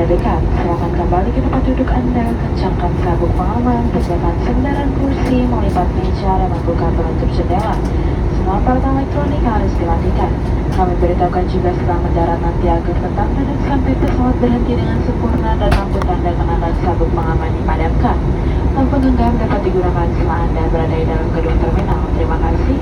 segera dekat. Silakan kembali ke tempat duduk Anda, kencangkan sabuk pengaman, tegakkan sandaran kursi, melipat meja, dan membuka penutup jendela. Semua peralatan elektronik harus dimatikan. Kami beritahukan juga setelah mendarat nanti agar tetap duduk sampai pesawat berhenti dengan sempurna dan lampu tanda kenakan sabuk pengaman dipadamkan. Lampu genggam dapat digunakan selama Anda berada di dalam gedung terminal. Terima kasih.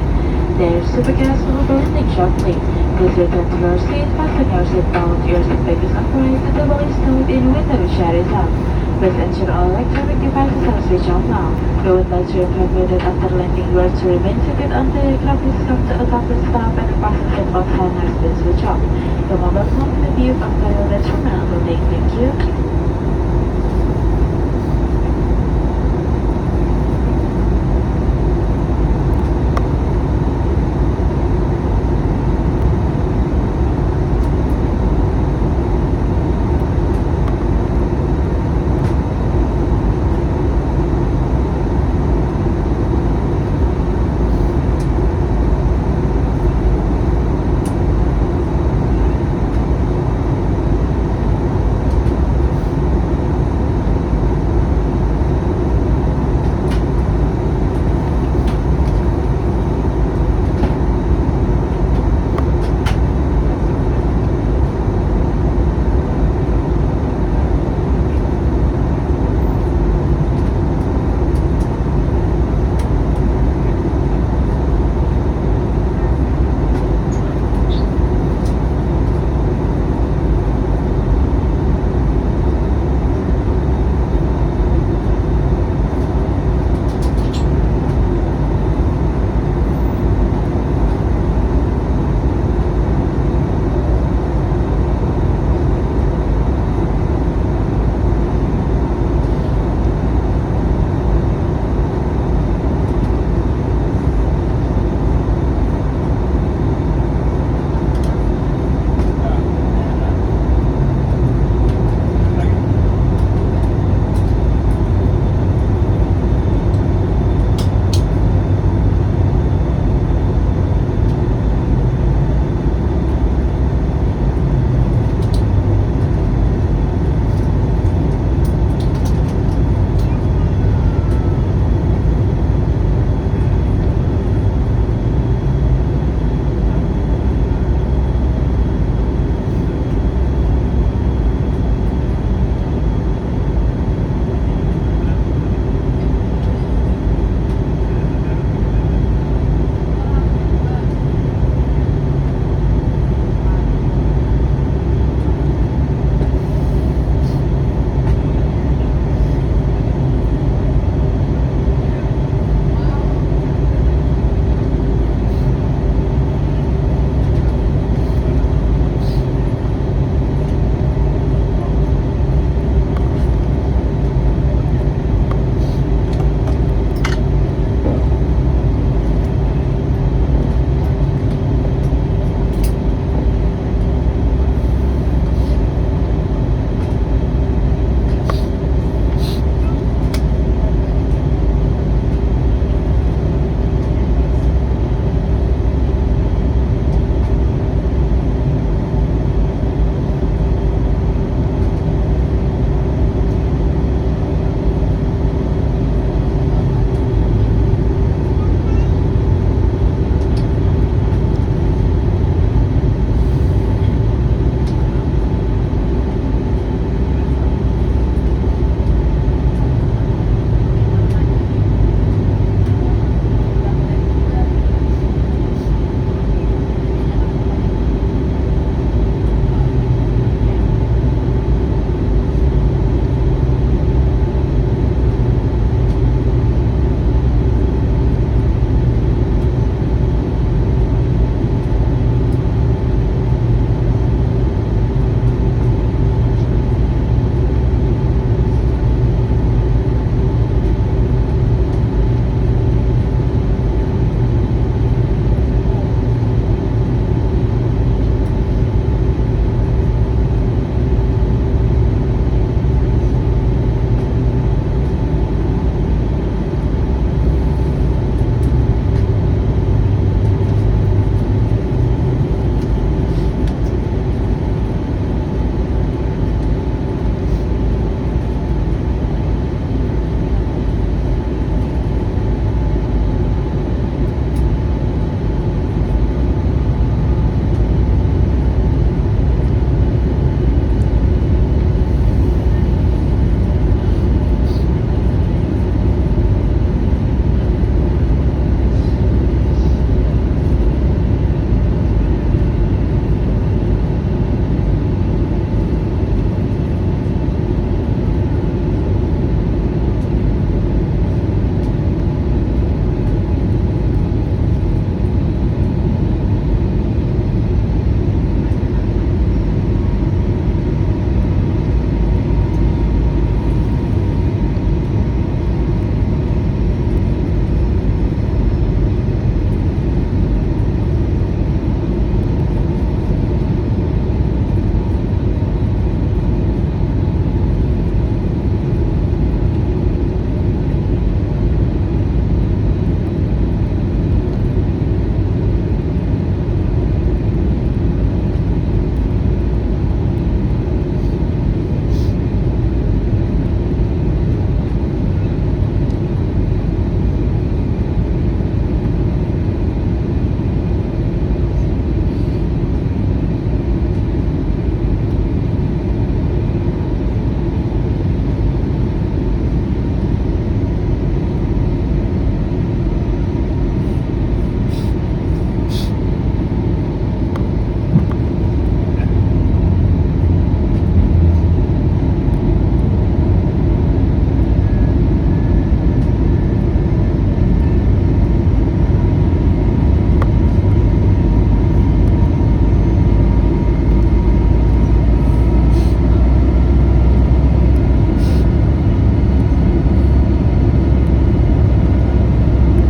There's supergas will boarding shortly. Please return to your seat, fasten your seatbelt, your seatbelt is upright, and the bell is stowed in window shade is up. Please ensure all electronic devices are switched off now. We would like to inform you that after landing, you are to remain seated until the aircraft is come to a complete stop and the fasten seatbelt sign has been switched off. Your mobile phone will be used after the terminal building. Thank you.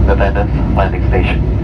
attendants, landing station.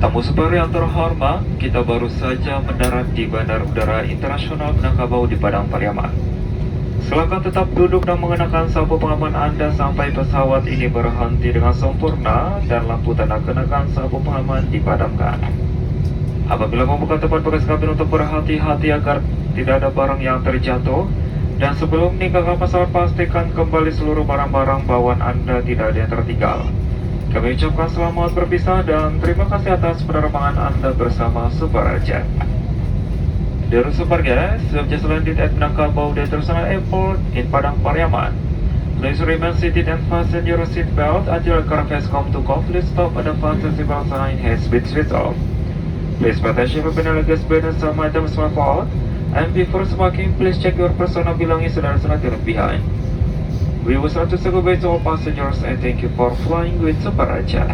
Tamu Super yang terhormat, kita baru saja mendarat di Bandara Udara Internasional Minangkabau di Padang Pariaman. Silakan tetap duduk dan mengenakan sabuk pengaman Anda sampai pesawat ini berhenti dengan sempurna dan lampu tanda kenakan sabuk pengaman dipadamkan. Apabila membuka tempat bagasi kabin untuk berhati-hati agar tidak ada barang yang terjatuh, dan sebelum meninggalkan pesawat pastikan kembali seluruh barang-barang bawaan Anda tidak ada yang tertinggal. Kami ucapkan selamat berpisah dan terima kasih atas penerbangan Anda bersama Superjet. Dear Super guests, you have just landed at Minangkabau International Airport in Padang Pariaman. Please remain seated and fasten your seatbelt until aircraft has come to complete stop and the fasten seatbelt sign has been switched off. Please pay attention when your luggage bag and some items are out. And before smoking, please check your personal belongings and are not left behind. We would like to say goodbye to all passengers and thank you for flying with Super Aja.